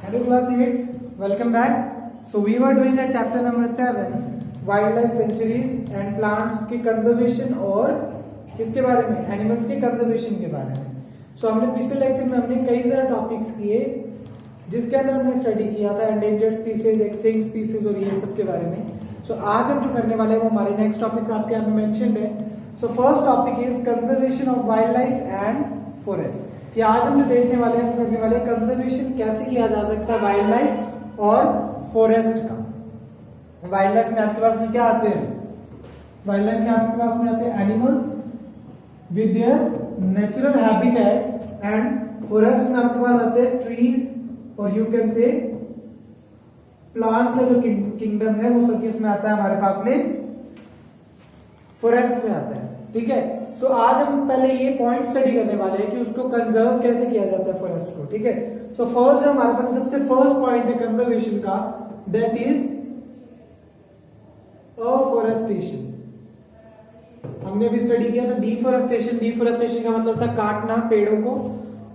Hello class 8, welcome back. So we were doing a chapter number 7 wildlife sanctuaries and plants के conservation और किसके बारे में, animals के conservation के बारे में. So हमने पिछले लेक्चर में हमने कई सारे टॉपिक्स किए जिसके अंदर हमने स्टडी किया था endangered species, extinct species और ये सब के बारे में. So आज हम जो करने वाले हैं वो हमारे नेक्स्ट टॉपिक्स आपके यहाँ पे मेंशन्ड है. So first topic is conservation of wildlife and forest. कि आज हम जो देखने वाले हैं करने वाले कंजर्वेशन कैसे किया जा सकता है वाइल्ड लाइफ और फॉरेस्ट का. वाइल्ड लाइफ में आपके पास में क्या आते हैं, वाइल्ड लाइफ में आपके पास में आते हैं animals with their natural habitats and forest में आपके पास आते हैं ट्रीज और यू कैन से प्लांट का जो किंगडम है वो सब किस में आता है हमारे पास में फॉरेस्ट में आता है. ठीक है. सो आज हम पहले ये पॉइंट स्टडी करने वाले हैं कि उसको कंजर्व कैसे किया जाता है फॉरेस्ट को. ठीक है. सो फर्स्ट जो हमारे पास सबसे फर्स्ट पॉइंट है कंजर्वेशन का, दैट इज अफॉरेस्टेशन. हमने भी स्टडी किया था डिफॉरेस्टेशन. डिफॉरेस्टेशन का मतलब था काटना पेड़ों को,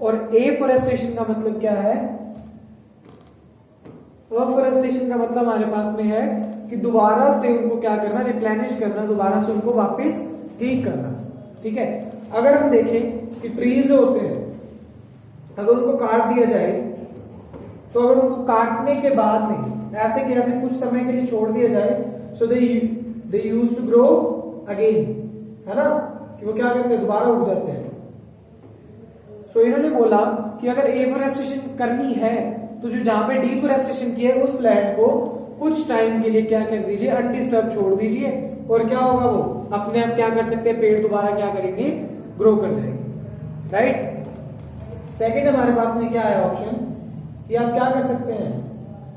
और एफॉरेस्टेशन का मतलब क्या है, अफॉरेस्टेशन का मतलब हमारे पास में है कि दोबारा से उनको क्या करना, रिप्लेनिश करना, दोबारा से उनको वापस ठीक करना. ठीक है. अगर हम देखें कि ट्रीज जो होते हैं अगर उनको काट दिया जाए तो अगर उनको काटने के बाद में ऐसे कि ऐसे कुछ समय के लिए छोड़ दिया जाए, सो दे यूज टू ग्रो अगेन, है ना, कि वो क्या करते हैं दोबारा उग जाते हैं. सो इन्होंने बोला कि अगर एफॉरेस्टेशन करनी है तो जो जहां पे डिफॉरेस्टेशन किया है उस लैंड को कुछ टाइम के लिए क्या कर दीजिए, अनडिस्टर्ब छोड़ दीजिए, और क्या होगा वो अपने आप क्या कर सकते हैं, पेड़ दोबारा क्या करेंगे, ग्रो कर जाएंगे. राइट. सेकंड हमारे पास में क्या है ऑप्शन कि आप क्या कर सकते हैं,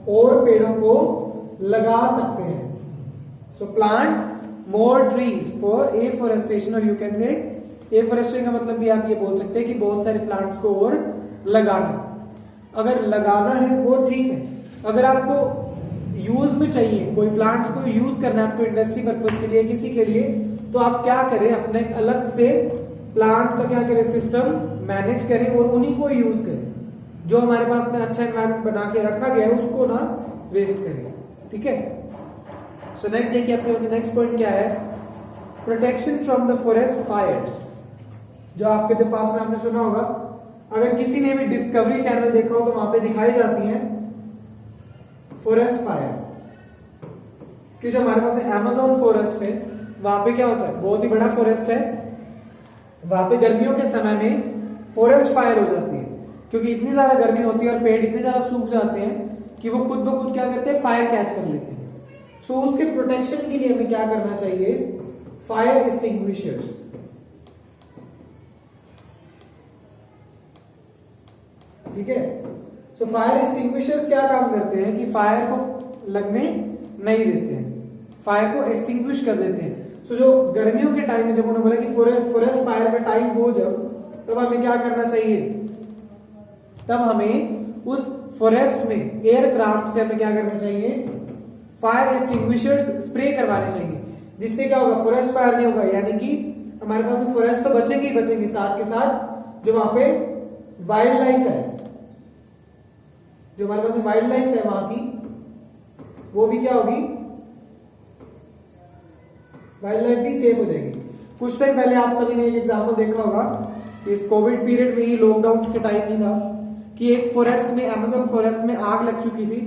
और पेड़ों को लगा सकते हैं. So plant more trees for afforestation, और यू कैन से एफॉरेस्टेशन का मतलब भी आप ये बोल सकते हैं कि बहुत सारे प्लांट्स को और लगाना. अगर लगाना है वो ठीक है. अगर आपको यूज में चाहिए, कोई प्लांट्स को यूज करना है आपको इंडस्ट्री पर्पस के लिए, किसी के लिए, तो आप क्या करें, अपने अलग से प्लांट का क्या करें, सिस्टम मैनेज करें और उन्हीं को यूज करें. जो हमारे पास में अच्छा एनवायरनमेंट बना के रखा गया है उसको ना वेस्ट करें. ठीक है. सो नेक्स्ट देखिए आपके पास नेक्स्ट पॉइंट क्या है, protection from the forest fires. जो आपके पास में आपने सुना होगा, अगर किसी ने भी डिस्कवरी चैनल देखा हो तो वहां पे दिखाई जाती है फॉरेस्ट फायर. कि जो हमारे पास अमेज़न फॉरेस्ट है वहां पे क्या होता है, बहुत ही बड़ा फॉरेस्ट है, वहां पे गर्मियों के समय में फॉरेस्ट फायर हो जाती है क्योंकि इतनी ज्यादा गर्मी होती है और पेड़ इतने ज्यादा सूख जाते हैं कि वो खुद ब खुद क्या करते हैं, फायर कैच कर लेते हैं. सो उसके प्रोटेक्शन के लिए हमें क्या करना चाहिए, फायर एक्सटिंग्विशर्स. ठीक है. सो फायर एक्सटिंग्विशर्स क्या काम करते हैं कि फायर को लगने नहीं देते हैं, फायर को एक्सटिंग्विश कर देते हैं. सो जो गर्मियों के टाइम में जब उन्होंने बोला कि फॉरेस्ट फायर का टाइम हो तब हमें क्या करना चाहिए, तब हमें उस फॉरेस्ट में एयरक्राफ्ट से हमें क्या करना चाहिए, फायर एक्सटिंग्विशर्स स्प्रे करवाने चाहिए. जिससे क्या होगा, फॉरेस्ट फायर नहीं होगा, यानी कि हमारे पास फॉरेस्ट तो बचेंगे ही बचेंगे, साथ के साथ जो वहां पे वाइल्ड लाइफ है, जो हमारे पास वाइल्ड लाइफ है वहां की, वो भी क्या होगी, वाइल्ड लाइफ भी सेफ हो जाएगी. कुछ टाइम पहले आप सभी ने एक एग्जांपल देखा होगा, इस कोविड पीरियड में ही, लॉकडाउन के टाइम ही था, कि एक फॉरेस्ट में, अमेज़न फॉरेस्ट में आग लग चुकी थी,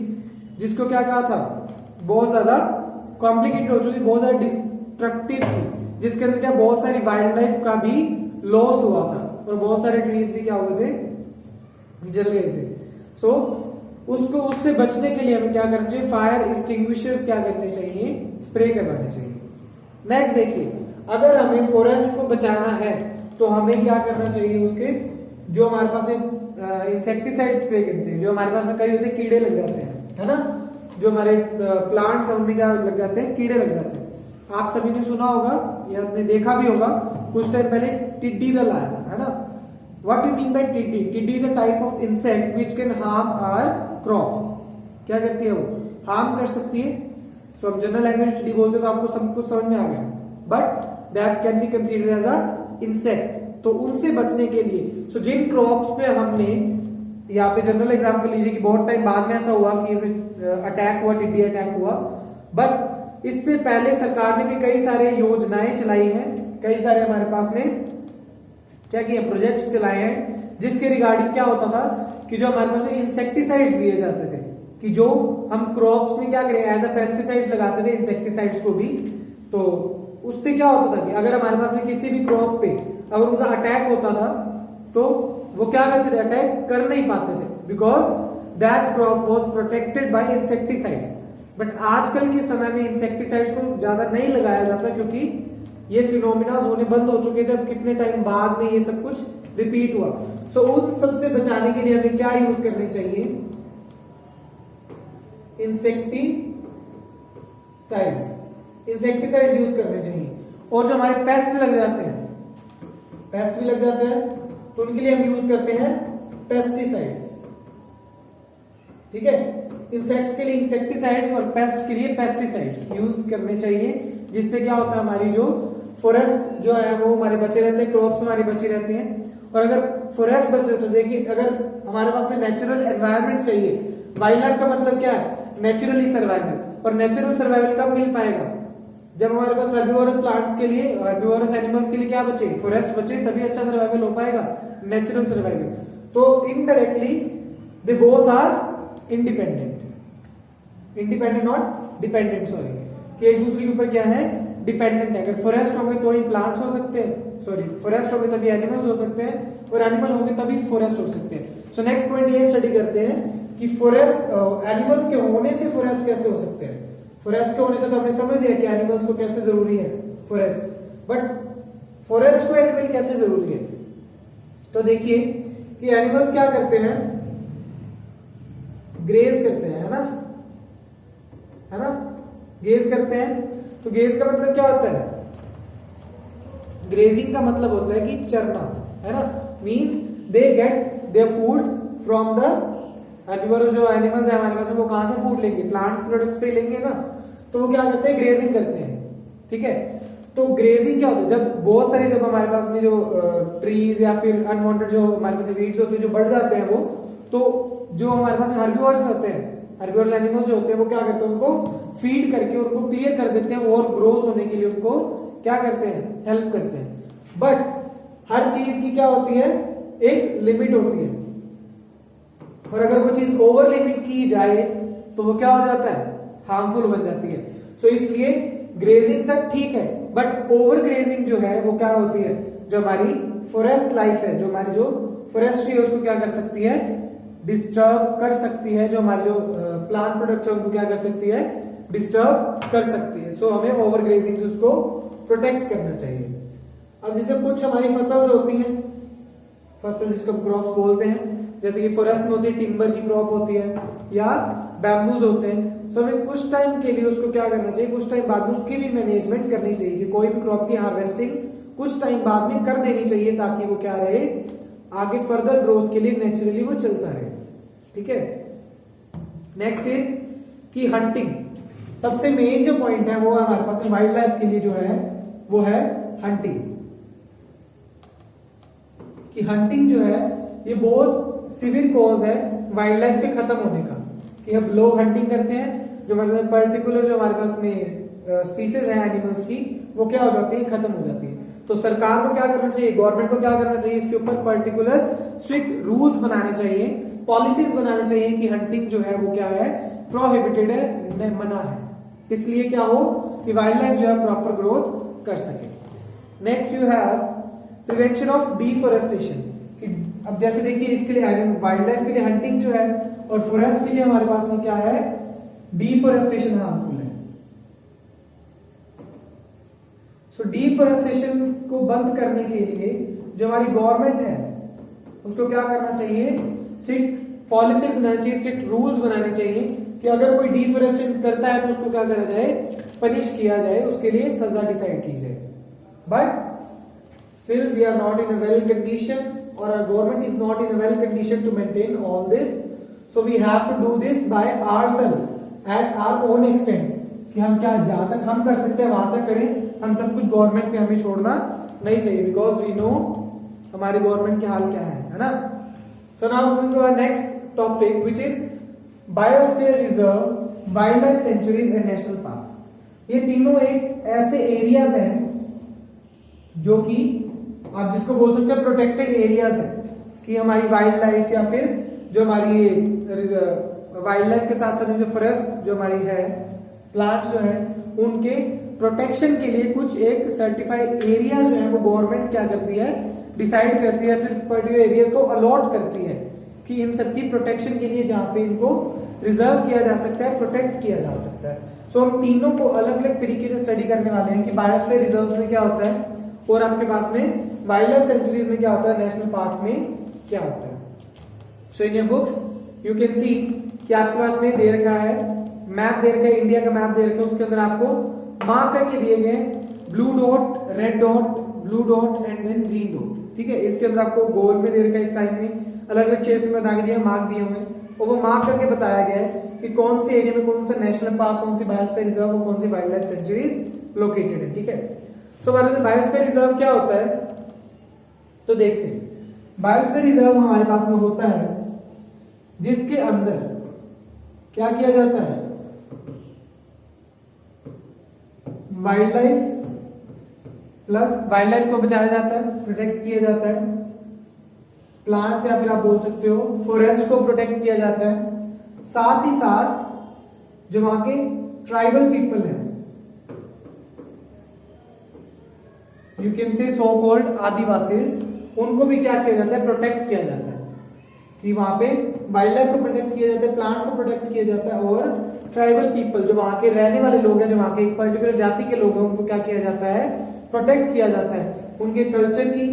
जिसको क्या कहा था, बहुत ज्यादा कॉम्प्लिकेटेड हो चुकी, बहुत ज्यादा डिस्ट्रक्टिव थी, जिसके अंदर क्या बहुत सारी वाइल्ड लाइफ का भी लॉस हुआ था और बहुत सारे ट्रीज भी क्या हुए थे, जल गए थे. सो उसको, उससे बचने के लिए हमें क्या करना चाहिए, फायर एक्सटिंग्विशर्स क्या करने चाहिए, स्प्रे करवाने चाहिए. नेक्स्ट देखिए, अगर हमें फॉरेस्ट को बचाना है तो हमें क्या करना चाहिए, उसके जो हमारे पास इंसेक्टिसाइड स्प्रे करने चाहिए. जो हमारे पास में कई होते कीड़े लग जाते हैं, है ना, जो हमारे प्लांट्स हैं उनमें क्या लग जाते हैं, कीड़े लग जाते हैं. आप सभी ने सुना होगा या आपने देखा भी होगा, कुछ टाइम पहले टिड्डी दल आया था, है ना. What do you mean by टिड्डी? टिड्डी is a type of insect which can harm our crops. क्या करती है वो, हार्म कर सकती है. सो हम जनरल लैंग्वेज टिड्डी बोलते हैं तो आपको सब कुछ समझ में आ गया, but that can be considered as a insect. तो उनसे बचने के लिए, सो जिन क्रॉप्स पे हमने यहाँ पे जनरल एग्जाम्पल लीजिए कि बहुत टाइम बाद में ऐसा हुआ कि अटैक हुआ, टिड्डी अटैक हुआ, बट इससे पहले सरकार ने भी कई सारे योजनाएं चलाई हैं, कई सारे हमारे पास में क्या किया, प्रोजेक्ट्स चलाए हैं, जिसके रिगार्डिंग क्या होता था कि जो हमारे पास में इंसेक्टिसाइड्स दिए जाते थे, कि जो हम क्रॉप्स में क्या करें एज अ पेस्टिसाइड्स लगाते थे, इंसेक्टिसाइड्स को भी, तो उससे क्या होता था कि अगर हमारे पास में किसी भी क्रॉप पे अगर उनका अटैक होता था तो वो क्या करते थे, अटैक कर नहीं पाते थे, because that crop was protected by insecticides. But आजकल के समय में इंसेक्टिसाइड्स को ज्यादा नहीं लगाया जाता क्योंकि ये फिनोमिना होने बंद हो चुके थे। अब कितने टाइम बाद में ये सब कुछ रिपीट हुआ। सो उन सब से बचाने के लिए हमें क्या यूज करने चाहिए, इंसेक्टिसाइड्स यूज करने चाहिए। और जो हमारे पेस्ट लग जाते हैं, पेस्ट भी लग जाते हैं, तो उनके लिए हम यूज करते हैं पेस्टिसाइड्स। ठीक है, इंसेक्ट्स के लिए इंसेक्टिसाइड्स और पेस्ट के लिए पेस्टिसाइड्स यूज करने चाहिए, जिससे क्या होता है हमारी जो फॉरेस्ट जो है वो हमारे बचे रहते हैं, क्रॉप्स हमारी बची रहती हैं। और अगर फॉरेस्ट बच रहे तो देखिए, अगर हमारे पास में नेचुरल एनवायरनमेंट चाहिए, वाइल्ड लाइफ का मतलब क्या है, नेचुरली सर्वाइवल। और नेचुरल सर्वाइवल कब मिल पाएगा, जब हमारे पास हर्बिवोरस प्लांट्स के लिए, हर्बिवोरस एनिमल्स के लिए क्या बचे, फॉरेस्ट बचे, तभी अच्छा सर्वाइवल हो पाएगा, नेचुरल सर्वाइवल। तो indirectly they both are independent not dependent, sorry, कि एक दूसरे के ऊपर क्या है, डिपेंडेंट है। अगर फॉरेस्ट होंगे तो ही प्लांट्स हो सकते हैं, सॉरी, फॉरेस्ट होंगे तभी एनिमल्स हो सकते हैं, और एनिमल होंगे तभी फॉरेस्ट हो सकते हैं। सो नेक्स्ट पॉइंट ये स्टडी करते हैं कि फॉरेस्ट, एनिमल्स के होने से फॉरेस्ट कैसे हो सकते हैं। फॉरेस्ट के होने से तो हमने समझ लिया कि एनिमल्स को कैसे जरूरी है फॉरेस्ट, बट फॉरेस्ट को एनिमल कैसे जरूरी है। तो देखिए कि एनिमल्स क्या करते हैं, ग्रेज करते हैं, है ना, गेज करते हैं। तो गेज का मतलब क्या होता है, ग्रेजिंग का मतलब होता है कि चरना, है ना, means they get their food from the herbivores. जो एनिमल्स है हमारे पास वो कहां से फूड लेंगे, प्लांट प्रोडक्ट से लेंगे ना, तो वो क्या करते हैं, ग्रेजिंग करते हैं। ठीक है, तो ग्रेजिंग क्या होता है, जब बहुत सारे, जब हमारे पास में जो ट्रीज या फिर अनवांटेड जो हमारे पास वीड्स होते हैं जो बढ़ जाते हैं, वो तो जो हमारे पास हर्बिवोरस होते हैं, हर्बिवोरस एनिमल्स जो होते हैं वो क्या करते हैं, उनको फीड करके उनको क्लियर कर देते हैं, और ग्रोथ होने के लिए उनको क्या करते हैं, हेल्प करते हैं। बट हर चीज की क्या होती है, एक लिमिट होती है, और अगर वो चीज ओवर लिमिट की जाए तो वो क्या हो जाता है, हार्मफुल बन जाती है। सो इसलिए ग्रेजिंग तक ठीक है, बट ओवर ग्रेजिंग जो है वो क्या होती है, जो हमारी फॉरेस्ट लाइफ है, जो हमारी जो फॉरेस्ट्री है उसको क्या कर सकती है, डिस्टर्ब कर सकती है। जो हमारे जो प्लांट प्रोडक्ट्स है उनको क्या कर सकती है, डिस्टर्ब कर सकती है। सो हमें ओवर ग्रेजिंग से उसको प्रोटेक्ट करना चाहिए। अब जैसे कुछ हमारी फसल्स होती हैं, फसल जिसको क्रॉप्स बोलते हैं, जैसे कि फॉरेस्ट में होती है टिम्बर की क्रॉप होती है या बैम्बूज होते हैं। सो हमें कुछ टाइम के लिए उसको क्या करना चाहिए, कुछ टाइम बाद में उसकी भी मैनेजमेंट करनी चाहिए, कि कोई भी क्रॉप की हार्वेस्टिंग कुछ टाइम बाद में कर देनी चाहिए, ताकि वो क्या रहे, आगे फर्दर ग्रोथ के लिए नेचुरली वो चलता रहे। ठीक है, नेक्स्ट इज कि हंटिंग। सबसे मेन जो पॉइंट है वो हमारे पास वाइल्ड लाइफ के लिए जो है वो है हंटिंग। कि हंटिंग जो है ये बहुत सिवियर कॉज है वाइल्ड लाइफ के खत्म होने का, कि अब लोग हंटिंग करते हैं, जो मतलब पर्टिकुलर जो हमारे पास में स्पीसीज है एनिमल्स की, वो क्या हो जाती है, खत्म हो जाती है। तो सरकार को क्या करना चाहिए, गवर्नमेंट को क्या करना चाहिए, इसके ऊपर पर्टिकुलर स्ट्रिक्ट रूल्स बनाने चाहिए, पॉलिसीज बनानी चाहिए कि हंटिंग जो है वो क्या है, प्रोहिबिटेड है, मना है, इसलिए क्या हो कि वाइल्ड लाइफ जो है प्रॉपर ग्रोथ कर सके। Next you have prevention of deforestation. अब जैसे देखिए इसके लिए वाइल्ड लाइफ के लिए हंटिंग जो है, और फॉरेस्ट के लिए हमारे पास में क्या है, डिफॉरेस्टेशन हार्मफुल है। सो डिफॉरेस्टेशन को बंद करने के लिए जो हमारी गवर्नमेंट है उसको क्या करना चाहिए, स्ट्रिक्ट पॉलिसी बनानी चाहिए, स्ट्रिक्ट रूल्स बनाने चाहिए, कि अगर कोई डिफॉरेस्टेशन करता है तो उसको क्या करा जाए, पनिश किया जाए, उसके लिए सजा डिसाइड की जाए। But still we are not in a well condition, or our government is not in a well condition to maintain all this, so we have to do this by ourselves at our own extent, कि हम क्या जहां तक हम कर सकते हैं वहां तक करें, हम सब कुछ गवर्नमेंट पे हमें छोड़ना नहीं चाहिए, बिकॉज वी नो हमारी गवर्नमेंट के हाल क्या है ना। So now moving to our next topic which is biosphere reserve, wild life sanctuaries and national parks. ये तीनों एक ऐसे एरियाज हैं जो कि आप जिसको बोल सकते हैं प्रोटेक्टेड एरियाज है, कि हमारी वाइल्ड लाइफ या फिर जो हमारी वाइल्ड लाइफ के साथ साथ जो फॉरेस्ट जो हमारी है, प्लांट्स जो है, उनके प्रोटेक्शन के लिए कुछ एक सर्टिफाइड एरिया जो है वो गवर्नमेंट क्या करती है, डिसाइड करती है, फिर पर्टिकुलर एरियाज को अलॉट करती है कि इन सबकी प्रोटेक्शन के लिए जहां पे इनको रिजर्व किया जा सकता है, प्रोटेक्ट किया जा सकता है। सो हम तीनों को अलग अलग तरीके से स्टडी करने वाले हैं कि बायोस्फीयर रिजर्व्स में क्या होता है और आपके पास में वाइल्ड लाइफ सेंचुरीज में क्या होता है, नेशनल पार्क्स में क्या होता है। So in your books you can see कि आपके पास में दे रखा है मैप, दे रखा है इंडिया का मैप दे रखा है, उसके अंदर आपको मार्क करके दिए गए blue dot, red dot, blue dot and then green dot. ठीक है, इसके अंदर आपको गोल में दे रखा है एक साइड में अलग अलग शेप्स में बता के दिया, मार्क दिए हुए हैं और वो मार्क करके बताया गया है कि कौन से एरिया में कौन सा नेशनल पार्क, कौन सी बायोस्फीयर रिजर्व और कौन सी वाइल्ड लाइफ सेंचुरीज लोकेटेड है। ठीक है, सो बायोस्फीयर रिजर्व क्या होता है तो देखते हैं। बायोस्फीयर रिजर्व हमारे पास में होता है जिसके अंदर क्या किया जाता है, wild life plus wild life को बचाया जाता है, प्रोटेक्ट किया जाता है, प्लांट्स या फिर आप बोल सकते हो फॉरेस्ट को प्रोटेक्ट किया जाता है, साथ ही साथ जो वहां के ट्राइबल पीपल हैं, यू कैन से सो कॉल्ड आदिवासीज, उनको भी क्या किया जाता है, प्रोटेक्ट किया जाता है, कि वहां पे वाइल्ड लाइफ को प्रोटेक्ट किया जाता है, प्लांट को प्रोटेक्ट किया जाता है और ट्राइबल पीपल जो वहां के रहने वाले लोग हैं, जो वहां के एक पर्टिकुलर जाति के लोग हैं, उनको क्या किया जाता है, प्रोटेक्ट किया जाता है। उनके कल्चर की,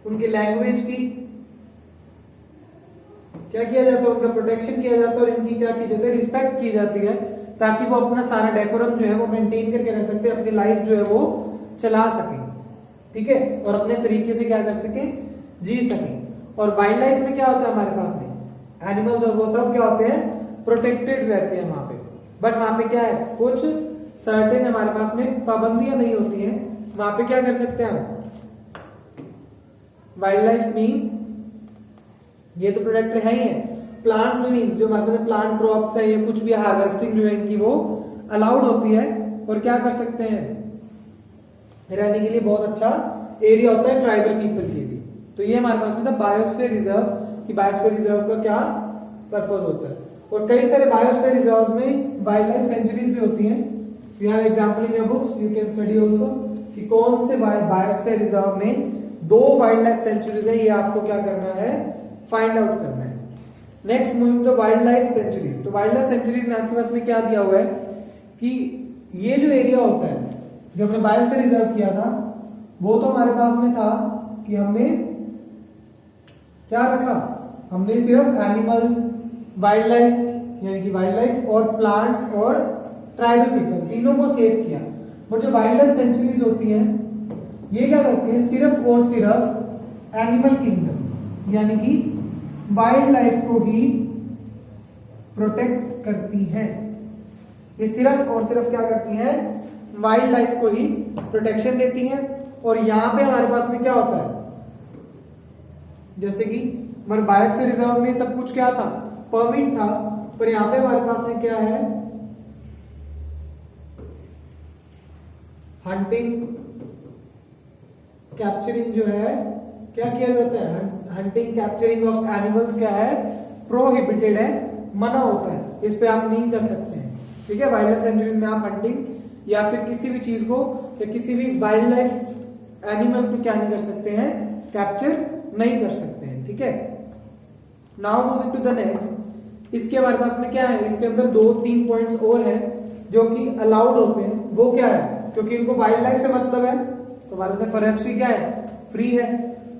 उनके लैंग्वेज की क्या किया जाता है, उनका प्रोटेक्शन किया जाता है और इनकी क्या की जाती है, रिस्पेक्ट की जाती है, ताकि वो अपना सारा डेकोरम जो है वो मेंटेन करके रख सकते हैं, अपनी लाइफ जो है वो चला सके। ठीक है, और अपने तरीके से क्या कर सके, जी सके। और वाइल्ड लाइफ में क्या होता है हमारे पास में, एनिमल्स और वो सब क्या होते हैं, प्रोटेक्टेड रहते हैं वहां पे, बट वहां पे क्या है, कुछ सर्टेन हमारे पास में पाबंदियां नहीं होती हैं, वहां पे क्या कर सकते हैं हम, वाइल्ड लाइफ मीन्स ये तो प्रोटेक्टेड है ही है, प्लांट्स में मीन्स जो हमारे पास प्लांट क्रॉप्स है, ये कुछ भी हार्वेस्टिंग जो है इनकी वो अलाउड होती है और क्या कर सकते हैं, रहने के लिए बहुत अच्छा एरिया होता है ट्राइबल पीपल के लिए। तो ये हमारे पास में था बायोस्फीयर रिजर्व, कि बायोस्फीयर रिजर्व का क्या पर्पस होता है। और कई सारे बायोस्फीयर रिजर्व में वाइल्ड लाइफ सेंचुरीज भी होती हैं। You have example in your books, you can study also कि कौन से बायोस्फीयर रिजर्व में 2 वाइल्ड लाइफ सेंचुरीज है, ये आपको क्या करना है, फाइंड आउट करना है। Next moving to wild life sanctuaries. तो वाइल्ड लाइफ सेंचुरीज में आपके पास में क्या दिया हुआ है कि ये जो एरिया होता है जो हमने बायोस्फीयर रिजर्व किया था, वो तो हमारे पास में था कि हमने क्या रखा, हमने सिर्फ एनिमल्स, वाइल्ड लाइफ यानी कि वाइल्ड लाइफ और प्लांट्स और ट्राइबल पीपल तीनों को सेव किया। बट जो वाइल्ड लाइफ सेंचुरीज होती हैं ये क्या करती है, सिर्फ और सिर्फ एनिमल किंगडम यानी कि वाइल्ड लाइफ को ही प्रोटेक्ट करती है। ये सिर्फ और सिर्फ क्या करती है, वाइल्ड लाइफ को ही प्रोटेक्शन देती है। और यहां पे हमारे पास में क्या होता है, जैसे कि हमारे बायोस्फीयर रिजर्व में सब कुछ क्या था, परमिट था, पर यहां पे हमारे पास में क्या है, हंटिंग कैप्चरिंग जो है क्या किया जाता है, हंटिंग कैप्चरिंग ऑफ एनिमल्स क्या है, प्रोहिबिटेड है, मना होता है, इस पे आप नहीं कर सकते हैं। ठीक है, वाइल्ड लाइफ सेंचुरीज में आप हंटिंग या फिर किसी भी चीज को या किसी भी वाइल्ड लाइफ एनिमल को क्या नहीं कर सकते हैं, कैप्चर नहीं कर सकते हैं। ठीक है, now moving to the next. इसके हमारे पास में क्या है, इसके अंदर 2-3 पॉइंट्स और हैं जो कि अलाउड होते हैं। वो क्या है, क्योंकि इनको वाइल्ड लाइफ से मतलब है तो हमारे पास फॉरेस्ट्री क्या है, फ्री है।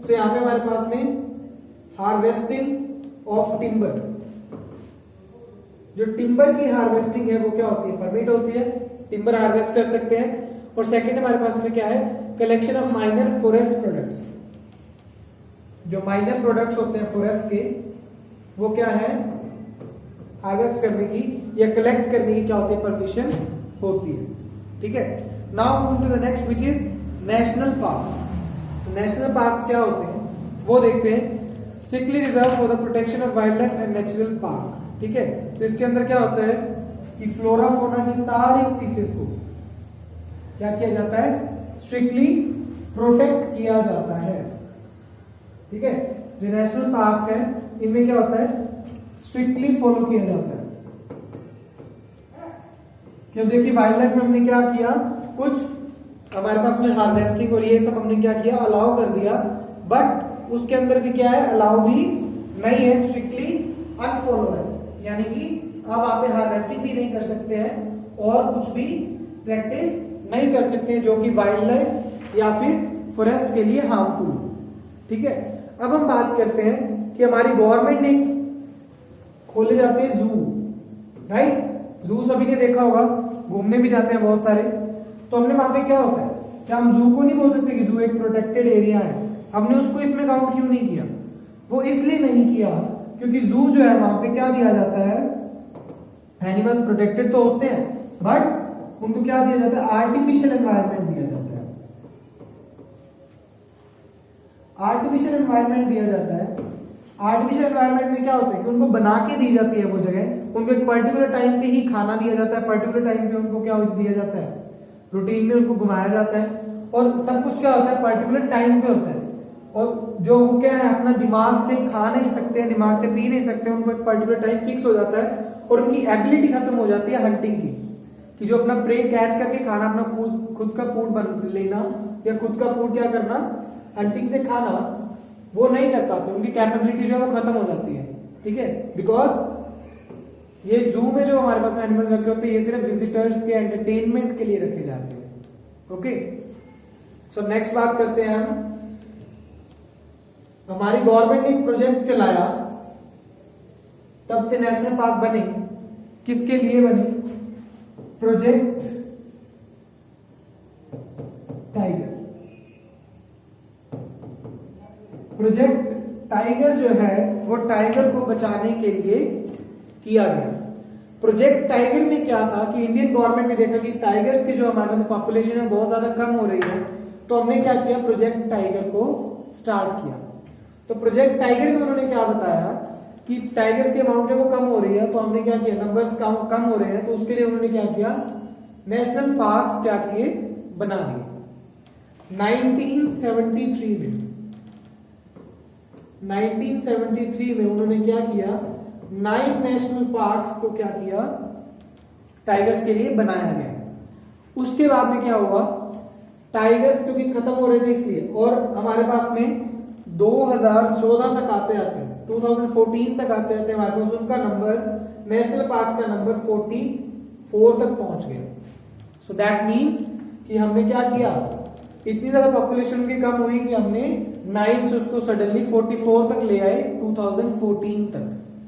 तो यहाँ पे हमारे पास में हार्वेस्टिंग ऑफ टिम्बर, जो टिम्बर की हार्वेस्टिंग है वो क्या होती है, परमिट होती है, टिम्बर हार्वेस्ट कर सकते हैं। और सेकंड हमारे पास में क्या है, collection of minor forest products, जो माइनर प्रोडक्ट्स होते हैं फॉरेस्ट के वो क्या है, हार्वेस्ट करने की या कलेक्ट करने की क्या होती है, परमिशन होती है। ठीक है, now move to the next which is national park. National parks क्या होते हैं, वो देखते हैं। Strictly reserve for the protection of wild life and natural park, ठीक है। तो इसके अंदर क्या होता है कि फ्लोरा फौना की सारी स्पीसीज को क्या किया जाता है, स्ट्रिक्टली प्रोटेक्ट किया जाता है, ठीक है। जो नेशनल पार्क्स हैं इनमें क्या होता है, स्ट्रिक्टली फॉलो किया जाता है। कि अब देखिए वाइल्ड लाइफ में हमने क्या किया, कुछ हमारे पास में हार्वेस्टिंग और ये सब हमने क्या किया, अलाउ कर दिया, बट उसके अंदर भी क्या है, अलाउ भी नहीं है, स्ट्रिक्टली अनफॉलो है। यानी कि आप वहां पे हार्वेस्टिंग भी नहीं कर सकते हैं और कुछ भी प्रैक्टिस नहीं कर सकते हैं जो कि वाइल्ड लाइफ या फिर फॉरेस्ट के लिए हार्मफुल, ठीक है। अब हम बात करते हैं कि हमारी गवर्नमेंट ने खोले जाते हैं जू, राइट। जू सभी ने देखा होगा, घूमने भी जाते हैं बहुत सारे। तो हमने वहां पे क्या होता है, क्या हम जू को नहीं बोल सकते कि जू एक प्रोटेक्टेड एरिया है, हमने उसको इसमें काउंट क्यों नहीं किया? वो इसलिए नहीं किया क्योंकि जू जो है वहां पे क्या दिया जाता है, एनिमल्स प्रोटेक्टेड तो होते हैं बट उनको क्या दिया जाता है, आर्टिफिशियल एनवायरनमेंट दिया जाता है। आर्टिफिशियल एनवायरनमेंट दिया जाता है। आर्टिफिशियल एनवायरनमेंट में क्या होता है कि उनको बना के दी जाती है वो जगह, उनको एक पर्टिकुलर टाइम पे ही खाना दिया जाता है, पर्टिकुलर टाइम पे उनको क्या दिया जाता है, रूटीन में उनको घुमाया जाता है, और सब कुछ क्या होता है पर्टिकुलर टाइम पे होता है। और जो वो क्या है अपना दिमाग से खा नहीं सकते, दिमाग से पी नहीं सकते, उनको एक पर्टिकुलर टाइम फिक्स हो जाता है और उनकी एबिलिटी खत्म हो जाती है हंटिंग की, कि जो अपना प्रे कैच करके खाना, अपना खुद का फूड बन लेना या खुद का फूड क्या करना, हंटिंग से खाना, वो नहीं कर पाते, उनकी कैपेबिलिटी जो है वो खत्म हो जाती है, ठीक है। बिकॉज ये जू में जो हमारे पास में एनिमल्स रखे होते हैं ये सिर्फ विजिटर्स के एंटरटेनमेंट के लिए रखे जाते हैं। ओके, सो नेक्स्ट बात करते हैं हम, हमारी गवर्नमेंट ने एक प्रोजेक्ट चलाया, तब से नेशनल पार्क बने, किसके लिए बने, प्रोजेक्ट टाइगर। प्रोजेक्ट टाइगर जो है वो टाइगर को बचाने के लिए किया गया। प्रोजेक्ट टाइगर में क्या था कि इंडियन गवर्नमेंट ने देखा कि टाइगर्स की जो हमारे पास पॉपुलेशन है बहुत ज्यादा कम हो रही है, तो हमने क्या किया, प्रोजेक्ट टाइगर को स्टार्ट किया। तो प्रोजेक्ट टाइगर में उन्होंने क्या बताया कि टाइगर्स की अमाउंट जो वो कम हो रही है, तो हमने क्या किया, नंबर्स कम हो रहे हैं, तो उसके लिए उन्होंने क्या किया, नेशनल पार्क्स क्या किए, बना दिए। 1973 में उन्होंने क्या किया, 9 नेशनल पार्क्स को क्या किया, टाइगर्स के लिए बनाया गया। उसके बाद में क्या हुआ, टाइगर्स क्योंकि खत्म हो रहे थे इसलिए, और हमारे पास में 2014 तक आते आते 2014 तक आते आते हमारे पास उनका नंबर, नेशनल पार्क्स का नंबर 44 तक पहुंच गया। सो दैट मीन्स कि हमने क्या किया, इतनी ज्यादा पॉपुलेशन की कम हुई कि हमने 9 से उसको सडनली 44 तक ले आए 2014 तक,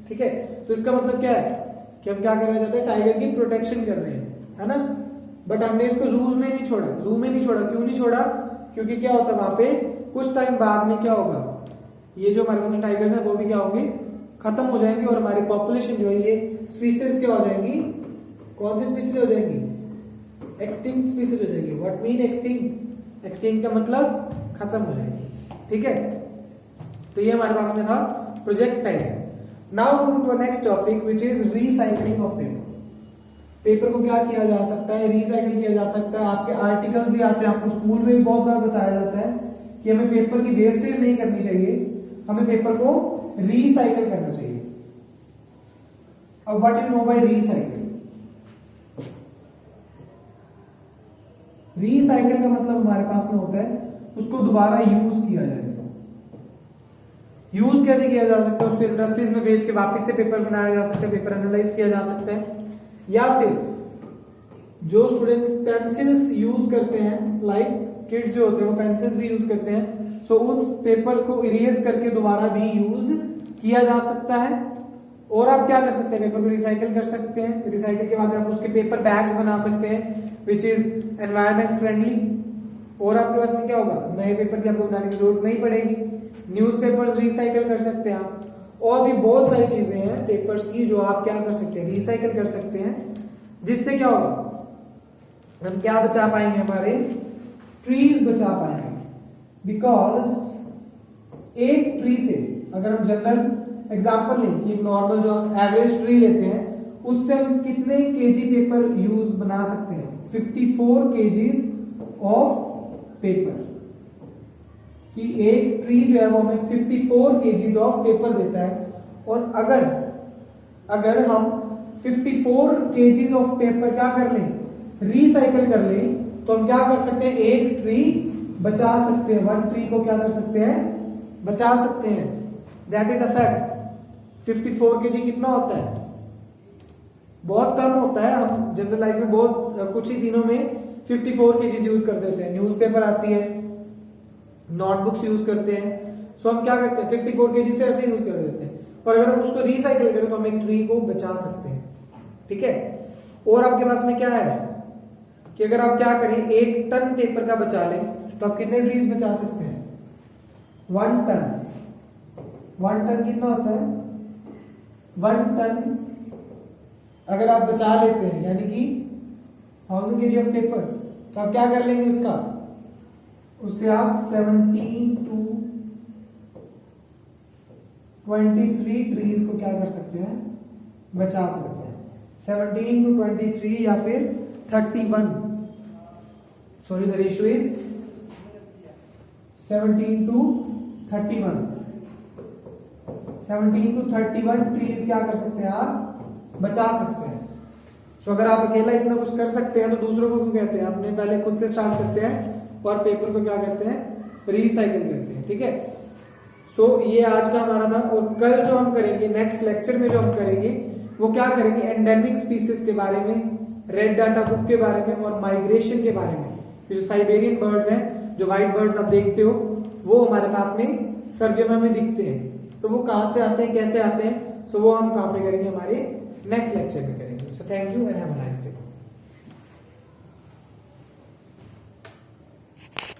ठीक है। तो इसका मतलब क्या है कि हम क्या करना चाहते हैं, टाइगर की प्रोटेक्शन कर रहे हैं, है ना। बट हमने इसको जूज में नहीं छोड़ा, जू में नहीं छोड़ा। क्यों नहीं छोड़ा, क्योंकि क्या होता है वहां पे कुछ टाइम बाद में क्या होगा, ये जो हमारे पास टाइगर्स है वो भी क्या होंगे, खत्म हो जाएंगे, और हमारी पॉपुलेशन जो है ये स्पीसीज क्या हो जाएंगी, कौन सी स्पीसीज हो जाएंगी, एक्सटिंक्ट स्पीसीज हो जाएंगी। व्हाट मीन एक्सटिंक्ट, एक्सटिंक्ट का मतलब खत्म हो जाएंगी, ठीक है। तो ये हमारे पास में था project tiger. Now move to next topic which is recycling of paper. Paper को क्या किया जा सकता है, रिसाइकिल किया जा सकता है। आपके आर्टिकल्स भी आते हैं, आपको स्कूल में भी बहुत बार बताया जाता है कि हमें पेपर की वेस्टेज नहीं करनी चाहिए, हमें पेपर को रिसाइकिल करना चाहिए। अब what you know by recycle, recycle का मतलब हमारे पास में होता है उसको दोबारा यूज किया जाएगा। यूज कैसे किया जा सकता है, उसको इंडस्ट्रीज में बेच के वापस से पेपर बनाया जा सकता है, पेपर एनालाइज किया जा सकता है, या फिर जो स्टूडेंट्स पेंसिल्स यूज करते हैं, लाइक किड्स जो होते हैं वो पेंसिल्स भी यूज करते हैं, सो उन पेपर को इरेज करके दोबारा भी यूज किया जा सकता है। और आप क्या कर सकते हैं, पेपर को रिसाइकिल कर सकते हैं। रिसाइकिल के बाद में आप उसके पेपर बैग्स बना सकते हैं विच इज एनवायरमेंट फ्रेंडली, और आपके पास में क्या होगा, नए पेपर की आपको बनाने की जरूरत नहीं पड़ेगी। न्यूज़पेपर्स रिसाइकिल कर सकते हैं आप, और भी बहुत सारी चीजें हैं पेपर्स की जो आप क्या कर सकते हैं, रिसाइकिल कर सकते हैं, जिससे क्या होगा, हम क्या बचा पाएंगे, हमारे ट्रीज बचा पाएंगे। बिकॉज एक ट्री से अगर हम जनरल एग्जांपल लें कि एक नॉर्मल जो एवरेज ट्री लेते हैं उससे हम कितने केजी पेपर यूज बना सकते हैं, 54 केजीज ऑफ पेपर, कि एक ट्री जो है वो हमें 54 केजीज ऑफ पेपर देता है। और अगर हम 54 केजीज ऑफ पेपर क्या कर लें, रिसाइकल कर लें, तो हम क्या कर सकते हैं, एक ट्री बचा सकते हैं, वन ट्री को क्या कर सकते हैं, बचा सकते हैं। That is a fact. 54 KG कितना होता है, बहुत कम होता है। हम जनरल लाइफ में बहुत कुछ ही दिनों में 54 केजीज यूज कर देते हैं। न्यूज़पेपर आती है, नोटबुक्स यूज करते हैं, सो हम क्या करते हैं 54 केजीज तो ऐसे यूज कर देते हैं। और अगर हम उसको रिसाइकल करें तो हम एक ट्री को बचा सकते हैं, ठीक है। और आपके पास में क्या है कि अगर आप क्या करें, 1 टन पेपर का बचा लें तो आप कितने ट्रीज बचा सकते हैं, 1 टन। 1 टन कितना होता है, 1 टन अगर आप बचा लेते हैं यानी कि 1000 केजी ऑफ पेपर, तो आप क्या कर लेंगे उससे आप 17 to 23 ट्रीज को क्या कर सकते हैं, बचा सकते हैं। 17 to 23 या फिर 31, sorry the ratio is 17 to 31। 17 to 31 trees क्या कर सकते हैं, आप बचा सकते हैं। सो अगर आप अकेला इतना कुछ कर सकते हैं तो दूसरों को क्यों कहते हैं, अपने पहले खुद से स्टार्ट करते हैं और पेपर को क्या करते हैं, रिसाइकिल करते हैं, ठीक है। सो ये आज का हमारा था। और कल जो हम करेंगे नेक्स्ट लेक्चर में जो हम करेंगे वो क्या करेंगे, एंडेमिक स्पीसीज के बारे में, रेड डाटा बुक के बारे में और माइग्रेशन के बारे में। जो साइबेरियन बर्ड्स हैं, जो व्हाइट बर्ड्स आप देखते हो, वो हमारे पास में सर्दियों में हमें दिखते हैं, तो वो कहां से आते हैं, कैसे आते हैं, सो वो हम कहां पे करेंगे, हमारे नेक्स्ट लेक्चर में करेंगे। So thank you and have a nice day.